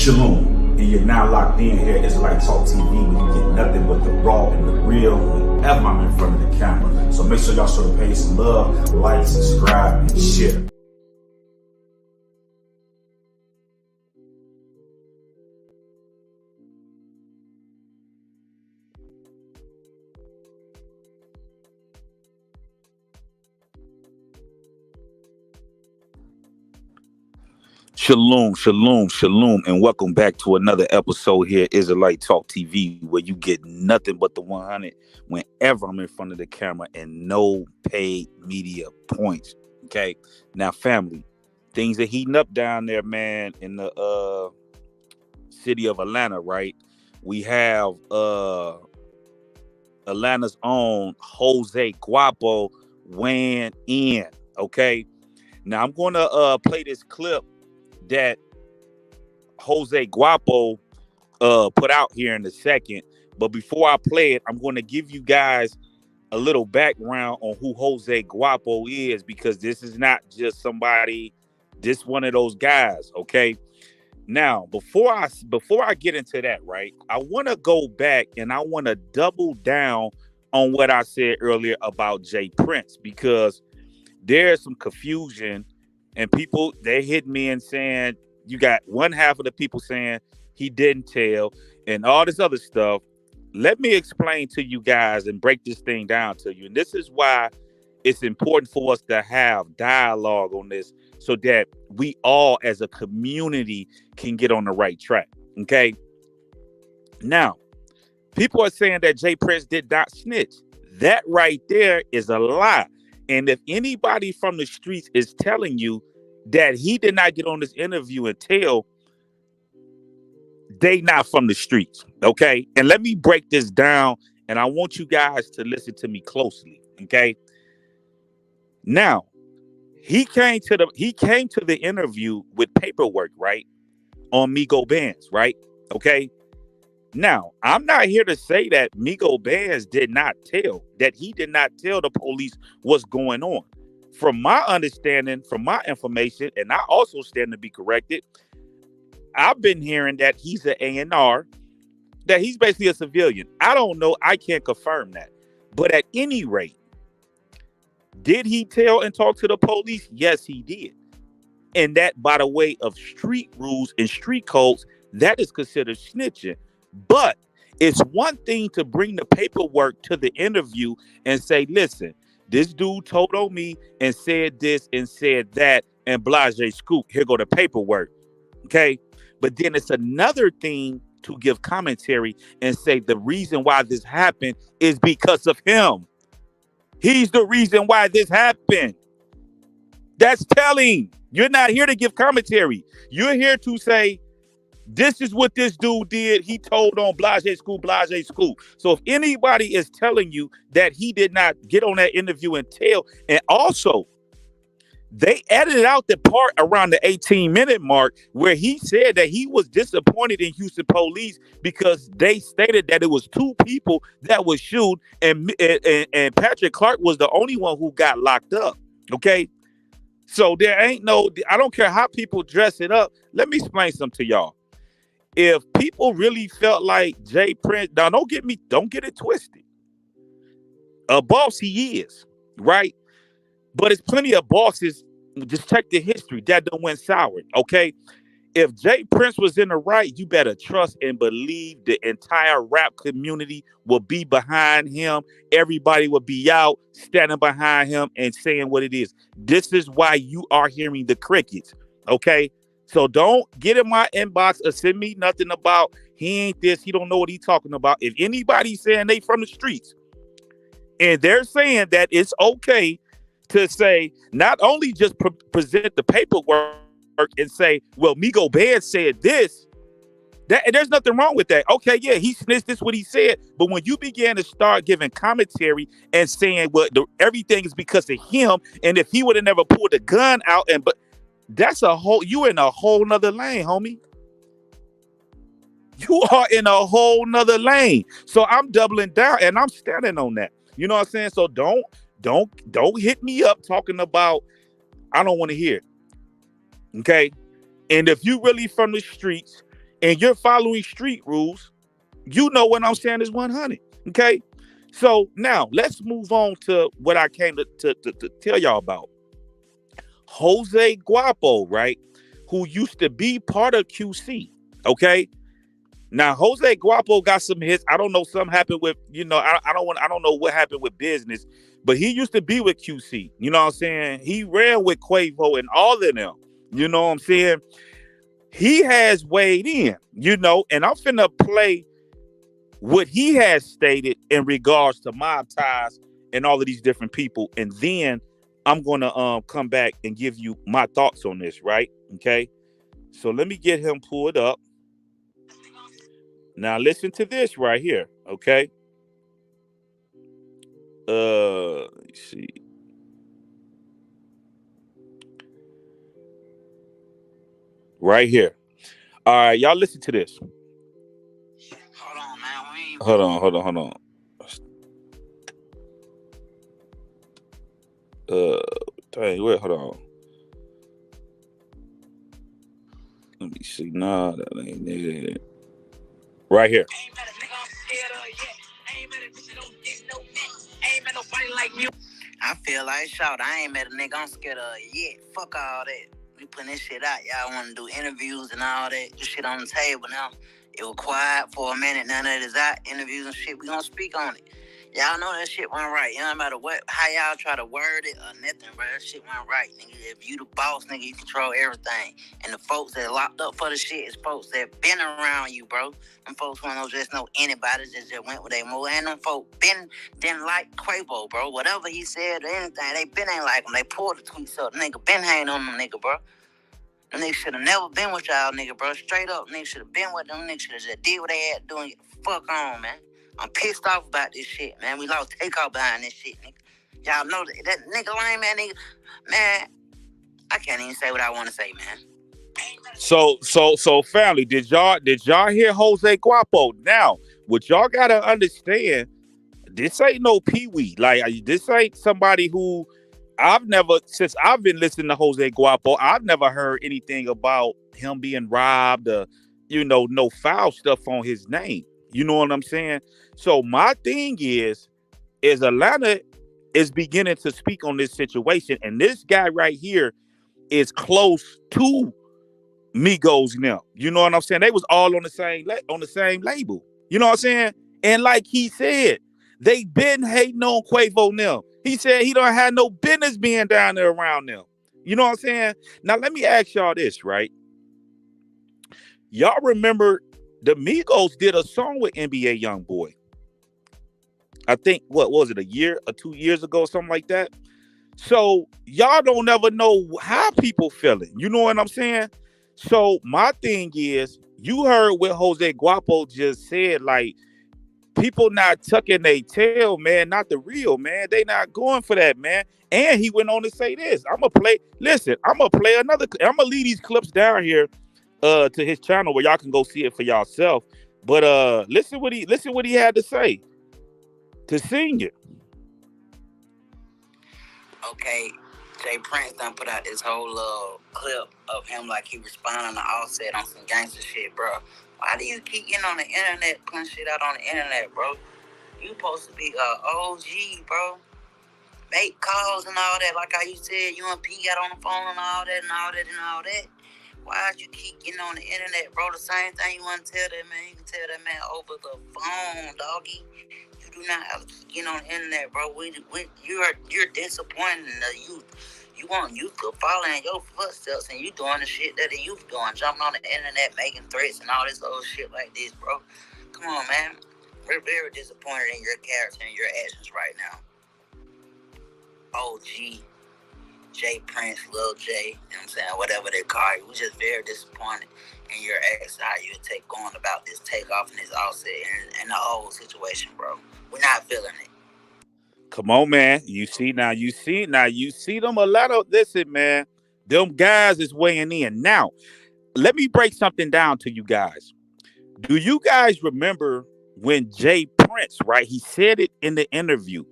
Shalom, and you're now locked in here at Israelite Talk TV, where you get nothing but the raw and the real whenever I'm in front of the camera. So make sure y'all show the page some love, like, subscribe, and share. Shalom, shalom, shalom, and welcome back to another episode here, Israelite Talk TV, where you get nothing but the 100 whenever I'm in front of the camera and no paid media points. Okay, now family, things are heating up down there, man, in the city of Atlanta, right? We have Atlanta's own Jose Guapo weighing in. Okay, now I'm going to play this clip that Jose Guapo put out here in a second. But before I play it, I'm going to give you guys a little background on who Jose Guapo is, because this is not just somebody, this one of those guys, okay? Now, before I get into that, right, I want to go back and I want to double down on what I said earlier about j.prince, because there's some confusion. And people, they hit me and saying, you got one half of the people saying he didn't tell and all this other stuff. Let me explain to you guys and break this thing down to you. And this is why it's important for us to have dialogue on this, so that we all as a community can get on the right track. Okay. Now, people are saying that j.prince did not snitch. That right there is a lie. And if anybody from the streets is telling you that he did not get on this interview and tell, they not from the streets, okay? And let me break this down, and I want you guys to listen to me closely, okay? Now, he came to the interview with paperwork, right? On Migo Bands, right? Okay? Now, I'm not here to say that Migo Bands did not tell, that he did not tell the police what's going on. From my understanding, from my information, and I also stand to be corrected, I've been hearing that he's an A&R, that he's basically a civilian. I don't know. I can't confirm that. But at any rate, did he tell and talk to the police? Yes, he did. And that, by the way of street rules and street codes, that is considered snitching. But it's one thing to bring the paperwork to the interview and say, listen, this dude told on me and said this and said that and blase scoop, here go the paperwork. Okay. But then it's another thing to give commentary and say the reason why this happened is because of him. He's the reason why this happened. That's telling. You're not here to give commentary. You're here to say, this is what this dude did. He told on blase school, blase school. So if anybody is telling you that he did not get on that interview and tell, and also they edited out the part around the 18-minute mark where he said that he was disappointed in Houston police because they stated that it was two people that was shot, and Patrick Clark was the only one who got locked up. Okay. So there ain't no, I don't care how people dress it up. Let me explain something to y'all. If people really felt like j.prince, now don't get it twisted. A boss he is, right? But it's plenty of bosses, just check the history, that done went sour, okay? If j.prince was in the right, you better trust and believe the entire rap community will be behind him. Everybody will be out standing behind him and saying what it is. This is why you are hearing the crickets, okay? So don't get in my inbox or send me nothing about he ain't this, he don't know what he's talking about. If anybody's saying they from the streets and they're saying that it's okay to say, not only just present the paperwork and say, well, Migo Band said this, that, and there's nothing wrong with that. Okay, yeah, he snitched, this what he said. But when you began to start giving commentary and saying, well, everything is because of him, and if he would have never pulled the gun out, but that's you in a whole nother lane, homie. You are in a whole nother lane. So I'm doubling down and I'm standing on that. You know what I'm saying? So don't hit me up talking about, I don't want to hear it. Okay. And if you really from the streets and you're following street rules, you know what I'm saying is 100. Okay. So now let's move on to what I came to tell y'all about. Jose Guapo, right? Who used to be part of QC. Okay. Now Jose Guapo got some hits. I don't know. Something happened with, I don't know what happened with business, but he used to be with QC. You know what I'm saying? He ran with Quavo and all of them. You know what I'm saying? He has weighed in, and I'm finna play what he has stated in regards to mob ties and all of these different people. And then I'm gonna come back and give you my thoughts on this, right? Okay. So let me get him pulled up. Now listen to this right here, okay? Let's see. Right here. All right, y'all listen to this. Hold on, man. Hold on. Wait, hold on. Let me see. Nah, that ain't it. Right here. I feel like shout. I ain't met a nigga I'm scared of yet. Fuck all that. We putting this shit out. Y'all want to do interviews and all that. This shit on the table now. It was quiet for a minute. Now that it's out, interviews and shit, we gonna speak on it. Y'all know that shit went right. It don't matter how y'all try to word it or nothing, bro. That shit went right, nigga. If you the boss, nigga, you control everything. And the folks that locked up for the shit is folks that been around you, bro. Them folks don't just know anybody that just went with their move. And them folks didn't like Quavo, bro. Whatever he said or anything, they been ain't like him. They pulled the tweets up. Nigga been hanging on them, nigga, bro. Them niggas should have never been with y'all, nigga, bro. Straight up, niggas should have been with them. Niggas should have just did what they had to do and get the fuck on, man. I'm pissed off about this shit, man. We lost takeoff behind this shit, nigga. Y'all know that nigga lame, man, nigga. Man, I can't even say what I want to say, man. So family, did y'all hear Jose Guapo? Now, what y'all gotta understand, this ain't no peewee. Like, this ain't somebody who since I've been listening to Jose Guapo, I've never heard anything about him being robbed or, no foul stuff on his name. You know what I'm saying? So my thing is Atlanta is beginning to speak on this situation, and this guy right here is close to Migos now. You know what I'm saying? They was all on the same label. You know what I'm saying? And like he said, they been hating on Quavo now. He said he don't have no business being down there around them. You know what I'm saying? Now let me ask y'all this, right? Y'all remember the Migos did a song with NBA Youngboy. I think, what was it, a year or 2 years ago, or something like that? So y'all don't ever know how people feeling. You know what I'm saying? So my thing is, you heard what Jose Guapo just said, like, people not tucking their tail, man, not the real, man. They not going for that, man. And he went on to say this. I'm gonna play another. I'm gonna leave these clips down here to his channel where y'all can go see it for yourself. But listen what he had to say to Senior. Okay, j.prince done put out this whole clip of him like he responding to Offset on some gangster shit, bro. Why do you keep getting on the internet, putting shit out on the internet, bro? You supposed to be OG, bro. Make calls and all that, like how you said, you and P got on the phone and all that and all that and all that. Why'd you keep getting on the internet, bro? The same thing you want to tell that man, you can tell that man over the phone, doggy. You do not have to get on the internet, bro. You're disappointing the youth. You want youth to follow in your footsteps, and you doing the shit that the youth doing, jumping on the internet, making threats and all this old shit like this, bro. Come on, man. We're very disappointed in your character and your actions right now. OG, j.prince, Lil J, you know what I'm saying, whatever they call you. We're just very disappointed in your actions, how you take going about this takeoff and this Offset and the whole situation, bro. We're not feeling it. Come on, man. You see them a lot of, listen, man, them guys is weighing in. Now, let me break something down to you guys. Do you guys remember when j.prince, right, he said it in the interview?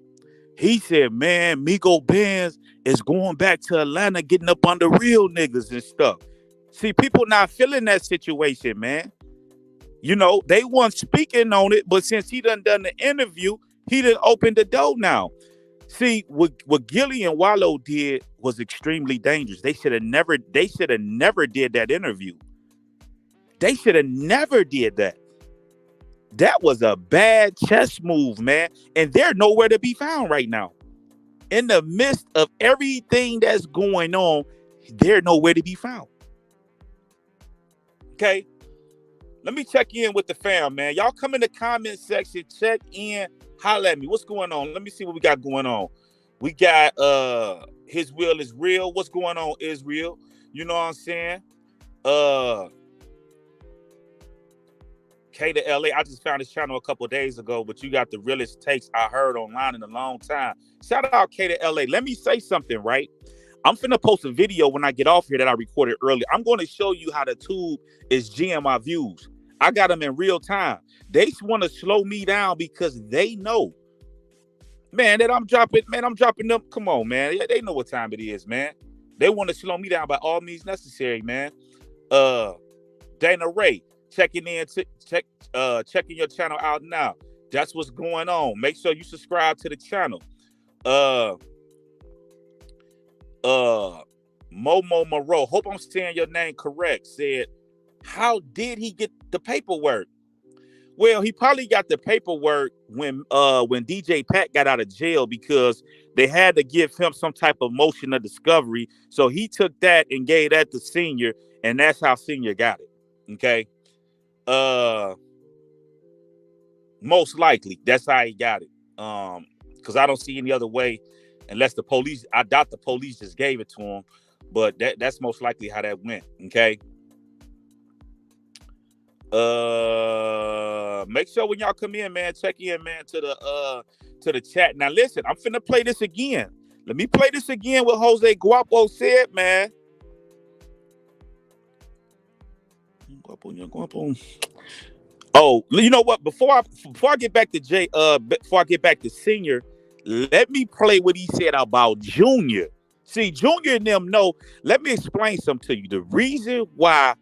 He said, man, Migo Benz is going back to Atlanta, getting up under real niggas and stuff. See, people not feeling that situation, man. You know, they weren't speaking on it, but since he done the interview, he done opened the door now. See, what Gilly and Wallow did was extremely dangerous. They should have never did that interview. They should have never did that. That was a bad chess move, man. And they're nowhere to be found right now. In the midst of everything that's going on, they're nowhere to be found. Okay? Let me check in with the fam, man. Y'all come in the comment section, check in, holler at me. What's going on? Let me see what we got going on. We got His Will is Real. What's going on, Israel? You know what I'm saying? K to LA. I just found this channel a couple days ago, but you got the realest takes I heard online in a long time. Shout out K to LA. Let me say something, right? I'm finna post a video when I get off here that I recorded earlier. I'm going to show you how the tube is GM my views. I got them in real time. They want to slow me down because they know, man, that I'm dropping them. Come on, man. They know what time it is, man. They want to slow me down by all means necessary, man. Dana Ray, checking your channel out now. That's what's going on. Make sure you subscribe to the channel. Momo Moreau, hope I'm saying your name correct, said, how did he get the paperwork? Well, he probably got the paperwork when DJ Pat got out of jail because they had to give him some type of motion of discovery. So he took that and gave that to Senior, and that's how Senior got it. Okay. Most likely that's how he got it. Because I don't see any other way unless the police, I doubt the police just gave it to him, but that's most likely how that went. Okay. Make sure when y'all come in, man, check in, man, to the chat. Now listen, I'm finna play this again. Let me play this again what Jose Guapo said, man. Guapo. Oh, you know what? Before I get back to Senior, let me play what he said about Junior. See, Junior and them know. Let me explain something to you. The reason why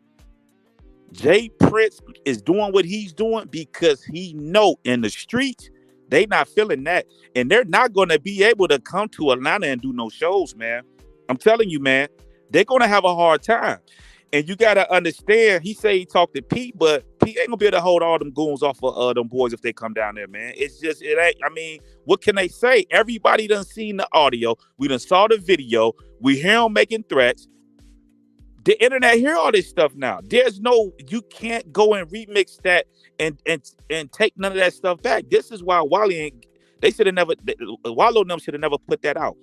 j.prince is doing what he's doing because he know in the streets they not feeling that, and they're not going to be able to come to Atlanta and do no shows, man. I'm telling you, man, they're going to have a hard time. And you got to understand, he say he talked to Pete, but Pete ain't going to be able to hold all them goons off of them boys if they come down there, man. It's just, it ain't, I mean, what can they say? Everybody done seen the audio. We done saw the video. We hear them making threats. The internet hear all this stuff now. There's no, you can't go and remix that and take none of that stuff back. This is why Wallow and them should have never put that out.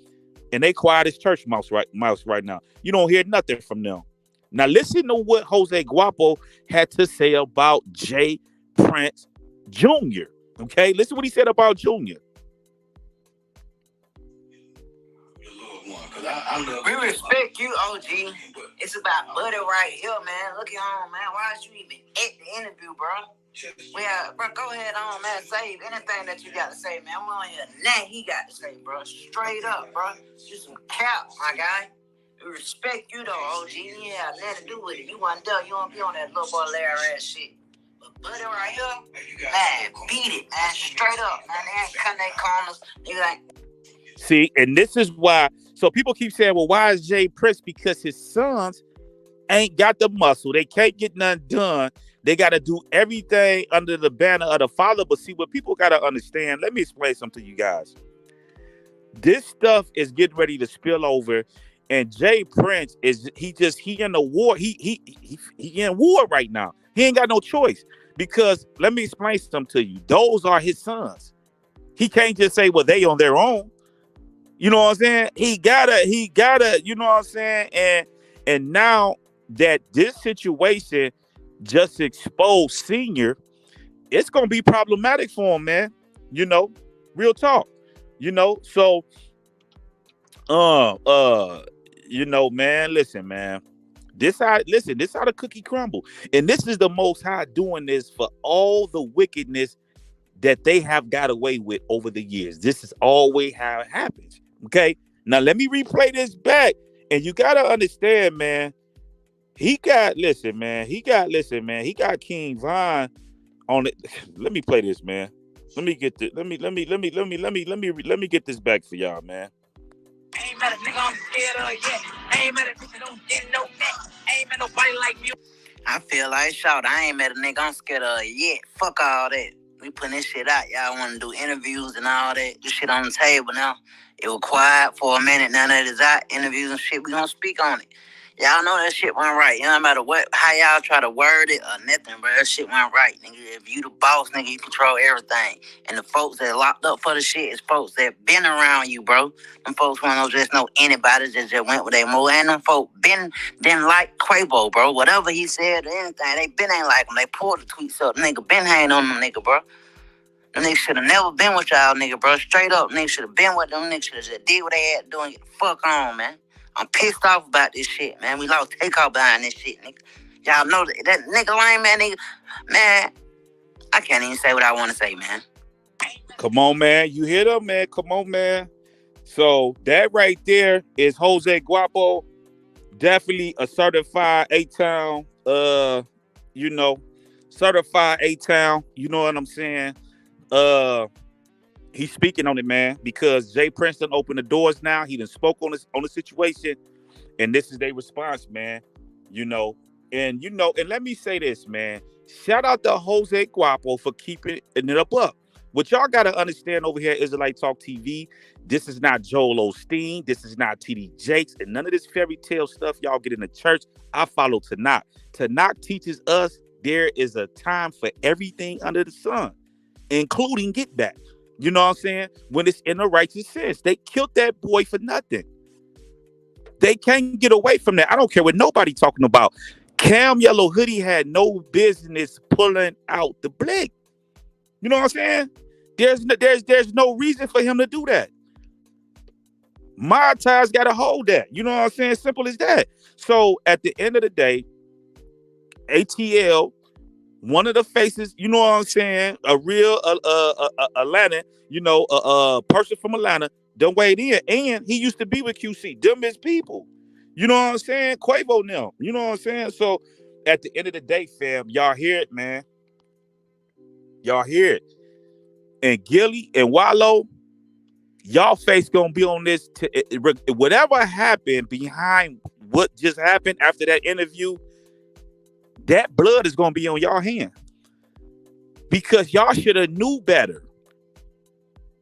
And they quiet as church mouse right now. You don't hear nothing from them. Now listen to what Jose Guapo had to say about j.prince Jr. Okay, listen what he said about Junior. We respect you, OG. It's about Buddy right here, man. Look at home, man. Why is you even at the interview, bro? Well, bro, go ahead on, man. Save anything that you got to say, man. We want to hear nothing he got to say, bro. Straight up, bro. Just some cap, my guy. We respect you, though, OG. You have nothing to do with it. You want done. You want to be on that little boy Larry ass shit. But Buddy right here, man, beat it, man. Straight up, man. They ain't cutting their corners. They like. See, and this is why. So people keep saying, well, why is j.prince? Because his sons ain't got the muscle. They can't get nothing done. They got to do everything under the banner of the father. But see, what people got to understand, let me explain something to you guys. This stuff is getting ready to spill over. And j.prince he in the war. He in war right now. He ain't got no choice. Because let me explain something to you. Those are his sons. He can't just say, well, they on their own. You know what I'm saying? He gotta, you know what I'm saying? And now that this situation just exposed Senior, it's gonna be problematic for him, man. You know, real talk. You know, so you know, man, listen, man. This how the cookie crumble. And this is the Most High doing this for all the wickedness that they have got away with over the years. This is always how it happens. Okay, now let me replay this back, and you gotta understand, man. He got King Von on it. Let me play this, man. Let me get this. Let me get this back for y'all, man. Ain't met a nigga I'm scared of yet. Ain't met a nigga don't get no neck. Ain't met nobody like you. I feel like shout. I ain't met a nigga I'm scared of yet. Fuck all that. We putting this shit out. Y'all want to do interviews and all that. This shit on the table now. It was quiet for a minute. Now that it's out, interviews and shit, we gonna speak on it. Y'all know that shit went right. No matter what, how y'all try to word it or nothing, bro. That shit went right, nigga. If you the boss, nigga, you control everything. And the folks that locked up for the shit is folks that been around you, bro. Them folks want to just know anybody that just went with their move. And them folks didn't like Quavo, bro. Whatever he said or anything, they been ain't like him. They pulled the tweets up. Nigga been hanging on them, nigga, bro. Them niggas should have never been with y'all, nigga, bro. Straight up, niggas should have been with them. Niggas should have just did what they had to do and get the fuck on, man. I'm pissed off about this shit, man. We lost takeoff behind this shit, nigga. Y'all know that nigga lame, man, nigga. Man, I can't even say what I want to say, man. Come on, man. You hear them, man. Come on, man. So that right there is Jose Guapo. Definitely a certified A-Town, certified A-Town. You know what I'm saying? He's speaking on it, man, because j.prince done opened the doors now. He done spoke on the situation, and this is their response, man. And let me say this, man. Shout out to Jose Guapo for keeping it up. What y'all gotta understand over here, Israelite Talk TV, this is not Joel Osteen, this is not TD Jakes, and none of this fairy tale stuff y'all get in the church. I follow Tanakh. Tanakh teaches us there is a time for everything under the sun, including get back. You know what I'm saying? When it's in a righteous sense. They killed that boy for nothing. They can't get away from that. I don't care what nobody talking about. Cam Yellow Hoodie had no business pulling out the blick. You know what I'm saying? There's no reason for him to do that. My ties got to hold that. You know what I'm saying? Simple as that. So at the end of the day, ATL, one of the faces, you know what I'm saying? A real Atlanta, person from Atlanta, done weighed in. And he used to be with QC. Them his people. You know what I'm saying? Quavo now. You know what I'm saying? So at the end of the day, fam, y'all hear it, man. Y'all hear it. And Gilly and Wallow, y'all face gonna be on this. Whatever happened behind what just happened after that interview, that blood is gonna be on y'all hand. Because y'all should have knew better.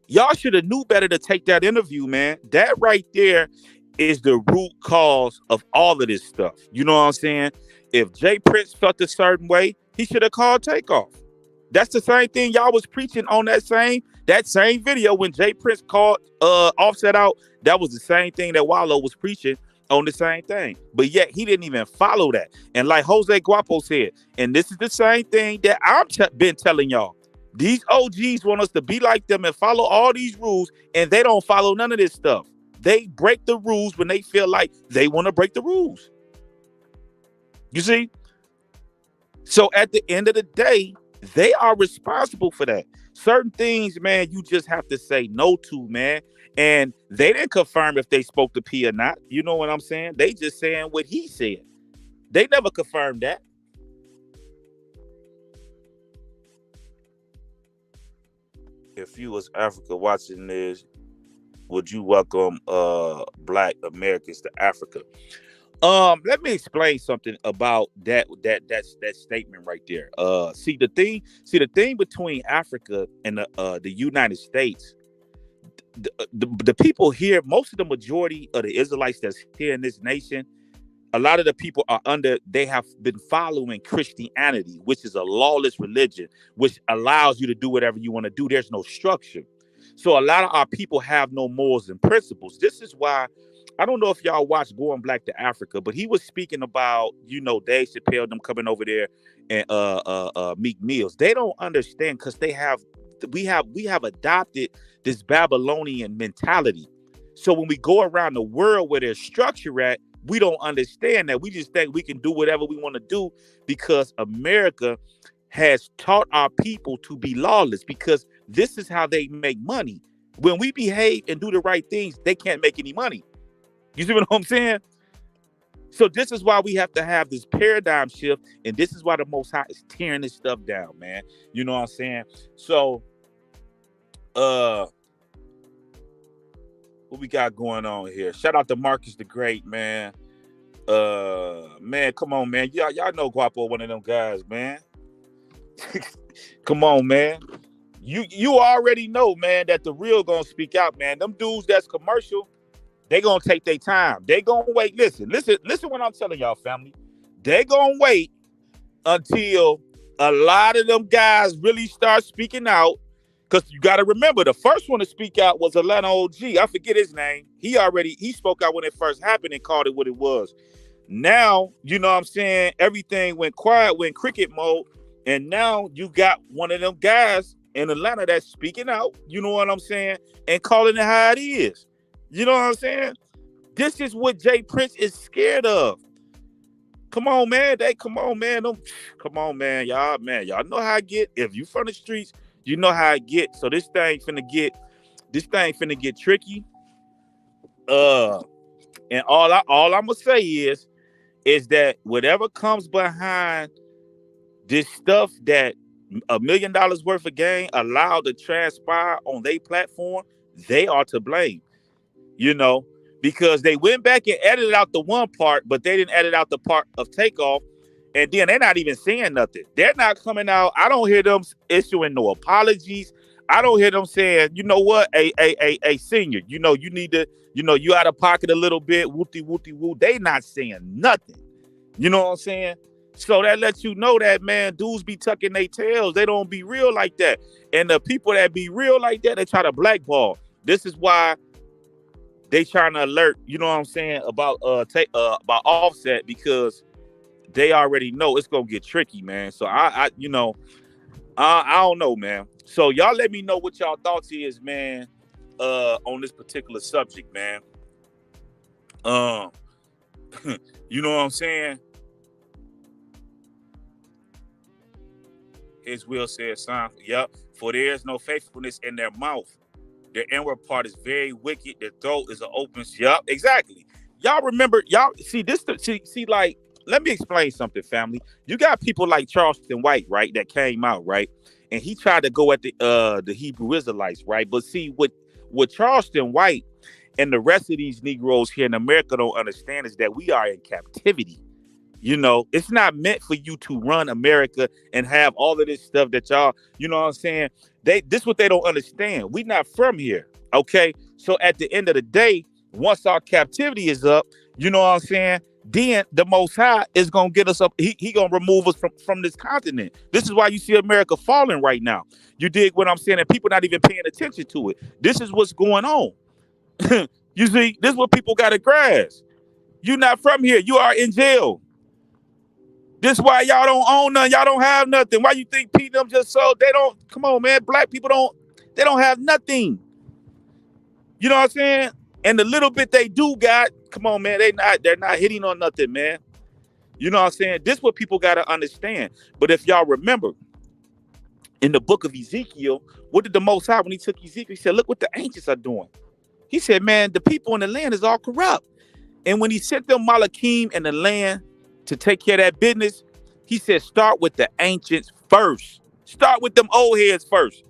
Y'all should have knew better to take that interview, man. That right there is the root cause of all of this stuff. You know what I'm saying? If j.prince felt a certain way, he should have called Takeoff. That's the same thing y'all was preaching on that same video when j.prince called Offset out. That was the same thing that Wallow was preaching on the same thing. But yet he didn't even follow that. And like Jose Guapo said, and this is the same thing that I've been telling y'all. These OGs want us to be like them and follow all these rules, and they don't follow none of this stuff. They break the rules when they feel like they want to break the rules. You see? So at the end of the day, they are responsible for that. Certain things, man, you just have to say no to, man. And they didn't confirm if they spoke to P or not. You know what I'm saying? They just saying what he said. They never confirmed that. If you was Africa watching this, would you welcome Black Americans to Africa? Let me explain something about that statement right there. See the thing between Africa and the United States, the people here, most of the majority of the Israelites that's here in this nation, a lot of the people they have been following Christianity, which is a lawless religion, which allows you to do whatever you want to do. There's no structure. So a lot of our people have no morals and principles. This is why, I don't know if y'all watched Going Black to Africa, but he was speaking about, Dave Chappelle, them coming over there and Meek Mills. They don't understand because we have adopted this Babylonian mentality. So when we go around the world where there's structure at, we don't understand that. We just think we can do whatever we want to do because America has taught our people to be lawless, because this is how they make money. When we behave and do the right things, they can't make any money. You see what I'm saying? So this is why we have to have this paradigm shift, and this is why the Most High is tearing this stuff down, man. You know what I'm saying? So, what we got going on here? Shout out to Marcus the Great, man. Man, come on, man. Y'all know Guapo, one of them guys, man. Come on, man. You already know, man, that the real gonna speak out, man. Them dudes that's commercial, they gonna take their time. They gonna wait. Listen what I'm telling y'all, family. They gonna wait until a lot of them guys really start speaking out. Because you got to remember, the first one to speak out was Atlanta OG. I forget his name. He spoke out when it first happened and called it what it was. Now, you know what I'm saying? Everything went quiet, went cricket mode. And now you got one of them guys in Atlanta that's speaking out, you know what I'm saying? And calling it how it is. You know what I'm saying? This is what j.prince is scared of. Come on, man. Come on, man. Come on, man. Y'all know how I get. If you from the streets, you know how I get. So this thing finna get tricky. And all I'm gonna say is that whatever comes behind this stuff that $1 million worth of gain allowed to transpire on their platform, they are to blame. You know, because they went back and edited out the one part, but they didn't edit out the part of takeoff. And then they're not even saying nothing. They're not coming out. I don't hear them issuing no apologies. I don't hear them saying, you know what, a senior, you know, you need to, you know, you out of pocket a little bit, woo. They not saying nothing. You know what I'm saying? So that lets you know that, man, dudes be tucking their tails. They don't be real like that. And the people that be real like that, they try to blackball. This is why they trying to alert, you know what I'm saying, about Offset, because they already know it's gonna get tricky, man. So I don't know, man. So y'all let me know what y'all thoughts is, man, on this particular subject, man. You know what I'm saying? His will says, son, yep, for there is no faithfulness in their mouth. Their inward part is very wicked. Their throat is an open. Yup, exactly. Y'all remember, y'all see this, like, let me explain something, family. You got people like Charleston White, right, that came out, right? And he tried to go at the Hebrew Israelites, right? But see, what Charleston White and the rest of these Negroes here in America don't understand is that we are in captivity. You know, it's not meant for you to run America and have all of this stuff that y'all, you know what I'm saying? This what they don't understand. We not from here, okay? So at the end of the day, once our captivity is up, you know what I'm saying? Then the Most High is gonna get us up. He gonna remove us from this continent. This is why you see America falling right now. You dig what I'm saying? And people not even paying attention to it. This is what's going on. You see, this is what people gotta grasp. You not from here. You are in jail. This why y'all don't own nothing. Y'all don't have nothing. Why you think P them just sold? They don't. Come on, man. Black people don't have nothing. You know what I'm saying? And the little bit they do got, come on, man. They're not hitting on nothing, man. You know what I'm saying? This is what people gotta understand. But if y'all remember, in the book of Ezekiel, what did the Most High, when he took Ezekiel, he said, look what the ancients are doing. He said, man, the people in the land is all corrupt. And when he sent them Malachim in the land to take care of that business, he said, start with the ancients first. Start with them old heads first,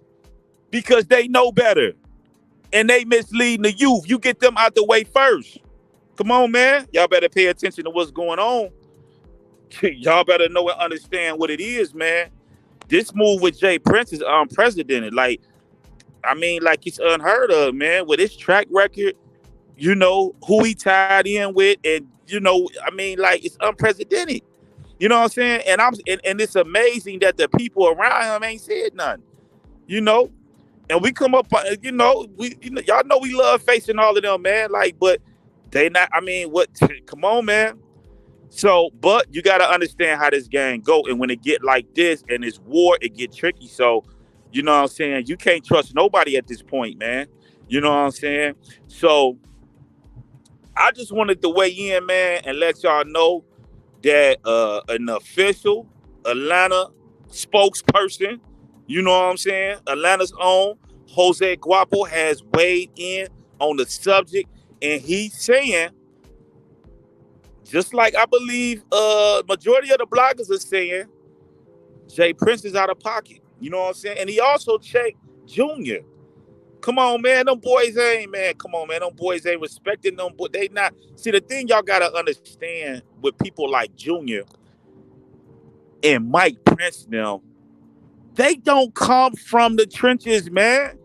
because they know better and they misleading the youth. You get them out the way first. Come on, man. Y'all better pay attention to what's going on. Y'all better know and understand what it is, man. This move with j.prince is unprecedented. Like, I mean, like, it's unheard of, man. With his track record, you know, who he tied in with, and you know, I mean, like, it's unprecedented. You know what I'm saying? And it's amazing that the people around him ain't said nothing. You know, and we come up, you know, y'all know we love facing all of them, man. Like, but they not. I mean, what? Come on, man. So, but you got to understand how this game go, and when it get like this and it's war, it get tricky. So, you know what I'm saying? You can't trust nobody at this point, man. You know what I'm saying? So, I just wanted to weigh in, man, and let y'all know that an official Atlanta spokesperson, you know what I'm saying, Atlanta's own Jose Guapo, has weighed in on the subject, and he's saying Just like I believe majority of the bloggers are saying j.prince is out of pocket. You know what I'm saying? And he also checked Junior. Come on, man. Them boys ain't, man. Come on, man. Them boys ain't respecting them. But they not. See, the thing y'all got to understand with people like Junior and Mike Prince now, they don't come from the trenches, man.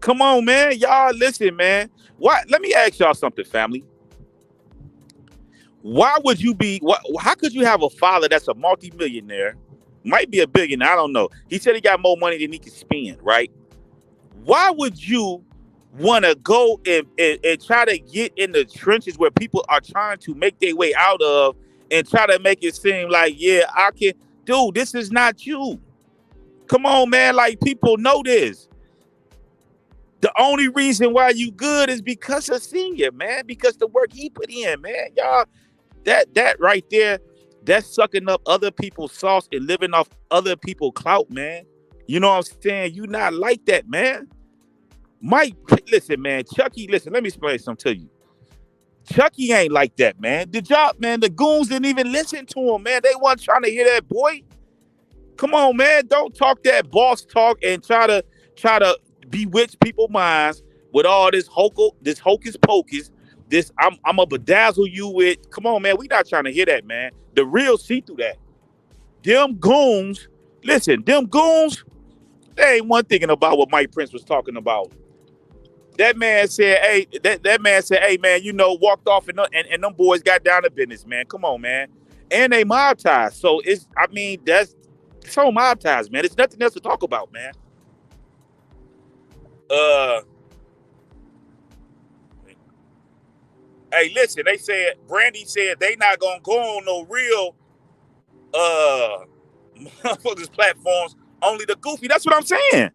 Come on, man. Y'all listen, man. Why? Let me ask y'all something, family. Why would you be, how could you have a father that's a multimillionaire, might be a billionaire, I don't know. He said he got more money than he can spend, right? Why would you want to go and try to get in the trenches where people are trying to make their way out of and try to make it seem like, yeah, I can, dude, this is not you. Come on, man. Like, people know this. The only reason why you good is because of Senior, man, because the work he put in, man. Y'all, that right there, that's sucking up other people's sauce and living off other people's clout, man. You know what I'm saying? You not like that, man. Mike, listen, man. Chucky, listen, let me explain something to you. Chucky ain't like that, man. The job, man, the goons didn't even listen to him, man. They weren't trying to hear that boy. Come on, man. Don't talk that boss talk and try to bewitch people's minds with all this hocus pocus. This I'm gonna bedazzle you with. Come on, man. We not trying to hear that, man. The real see through that. Them goons, listen, them goons, they ain't one thinking about what Mike Prince was talking about. That man said, hey, that man said, hey, man, you know, walked off and them boys got down to business, man. Come on, man. And they mobtized. So it's, I mean, that's so mobtized, man. There's nothing else to talk about, man. Hey, listen, they said, Brandy said they not gonna go on no real motherfuckers platforms, only the goofy. That's what I'm saying.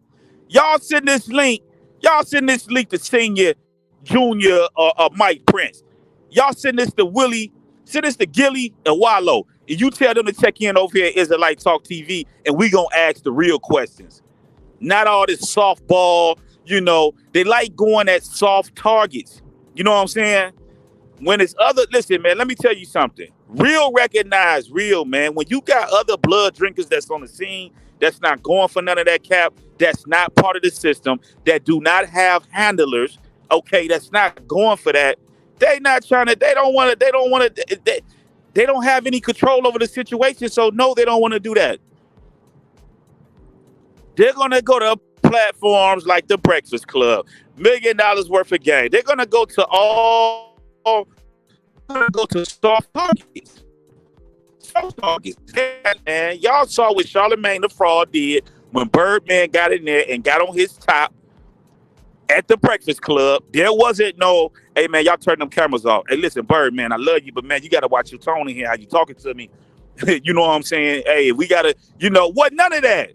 Y'all send this link to Senior, Junior, or Mike Prince. Y'all send this to Willie, send this to Gilly and Wallow. And you tell them to check in over here at Israelite Talk TV, and we gonna ask the real questions. Not all this softball, you know, they like going at soft targets. You know what I'm saying? When it's other, listen, man, let me tell you something. Real recognize real, man. When you got other blood drinkers that's on the scene, that's not going for none of that cap, that's not part of the system, that do not have handlers, okay, that's not going for that. They not trying to, they don't have any control over the situation, so no, they don't want to do that. They're going to go to platforms like the Breakfast Club, $1 million worth of game. They're going to go to soft targets. Soft targets. And y'all saw what Charlamagne the Fraud did when Birdman got in there and got on his top at the Breakfast Club. There wasn't no, hey, man, y'all turn them cameras off. Hey, listen, Birdman, I love you, but, man, you got to watch your tone in here, how you talking to me. You know what I'm saying? Hey, we got to, you know, what? None of that.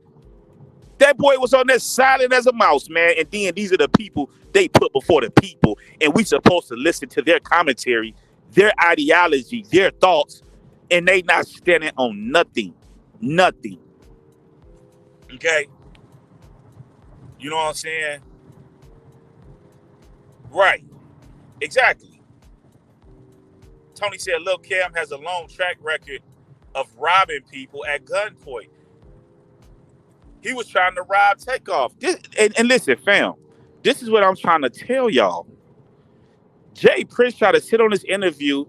That boy was on there silent as a mouse, man. And then these are the people they put before the people. And we supposed to listen to their commentary, their ideology, their thoughts. And they not standing on nothing. Nothing. Okay? You know what I'm saying? Right. Exactly. Tony said Lil Cam has a long track record of robbing people at gunpoint. He was trying to rob Takeoff. And listen, fam, this is what I'm trying to tell y'all. j.prince tried to sit on this interview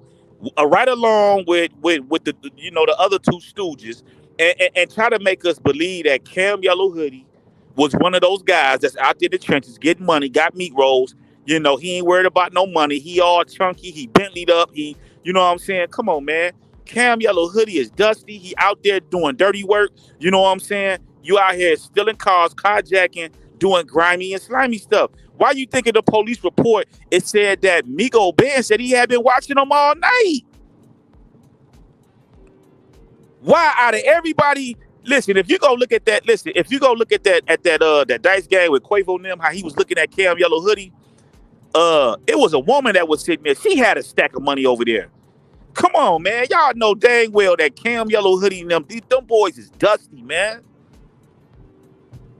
right along with the, you know, the other two stooges and try to make us believe that Cam Yellow Hoodie was one of those guys that's out there in the trenches getting money, got meat rolls. You know, he ain't worried about no money. He all chunky. He Bentley'd up. He, you know what I'm saying? Come on, man. Cam Yellow Hoodie is dusty. He out there doing dirty work. You know what I'm saying? You out here stealing cars, carjacking, doing grimy and slimy stuff. Why you think of the police report? It said that Migo Ben said he had been watching them all night. Why out of everybody? Listen, if you go look at that, that dice game with Quavo and them, how he was looking at Cam Yellow Hoodie, it was a woman that was sitting there. She had a stack of money over there. Come on, man. Y'all know dang well that Cam Yellow Hoodie and them boys is dusty, man.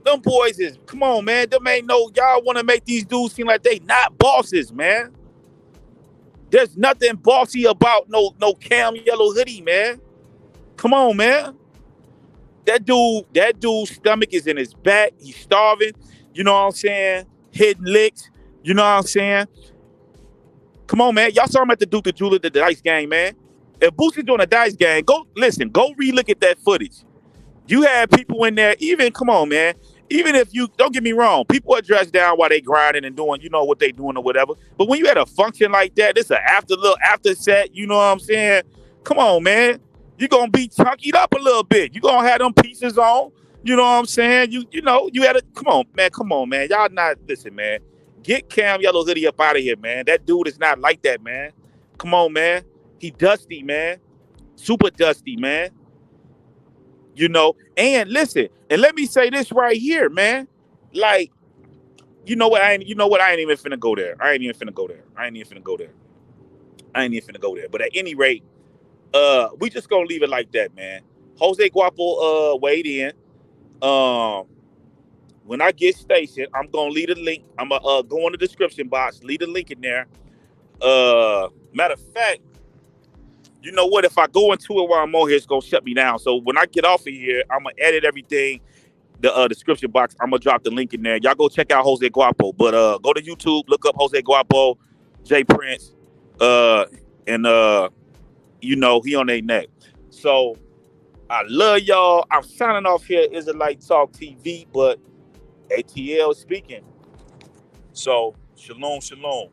Them boys is, come on, man. Them ain't no, y'all want to make these dudes seem like they not bosses, man. There's nothing bossy about no cam yellow hoodie, man. Come on, man. That dude's stomach is in his back. He's starving. You know what I'm saying? Hitting licks. You know what I'm saying? Come on, man. Y'all saw him at the Duke the Jeweler, the dice game, man. If Boosie doing a dice game, go re-look at that footage. You had people in there, come on, man. Even if you, don't get me wrong, people are dressed down while they grinding and doing, what they doing or whatever. But when you had a function like that, this an after set, you know what I'm saying? Come on, man. You're going to be chunkied up a little bit. You're going to have them pieces on. You know what I'm saying? You had come on, man. Y'all not, listen, man. Get Cam Yellow Hoodie up out of here, man. That dude is not like that, man. Come on, man. He dusty, man. Super dusty, man. And listen, and let me say this right here, man. Like, I ain't even finna go there. I ain't even finna go there. But at any rate, we just gonna leave it like that, man. Jose Guapo weighed in. When I get stationed, I'm gonna leave a link. I'm gonna go in the description box, leave a link in there. Matter of fact, you know what? If I go into it while I'm on here, it's gonna shut me down. So when I get off of here, I'm gonna edit everything. The description box, I'm gonna drop the link in there. Y'all go check out Jose Guapo. But go to YouTube, look up Jose Guapo, j.prince, and he on their neck. So I love y'all. I'm signing off here, Israelite Talk TV, but ATL speaking. So shalom, shalom.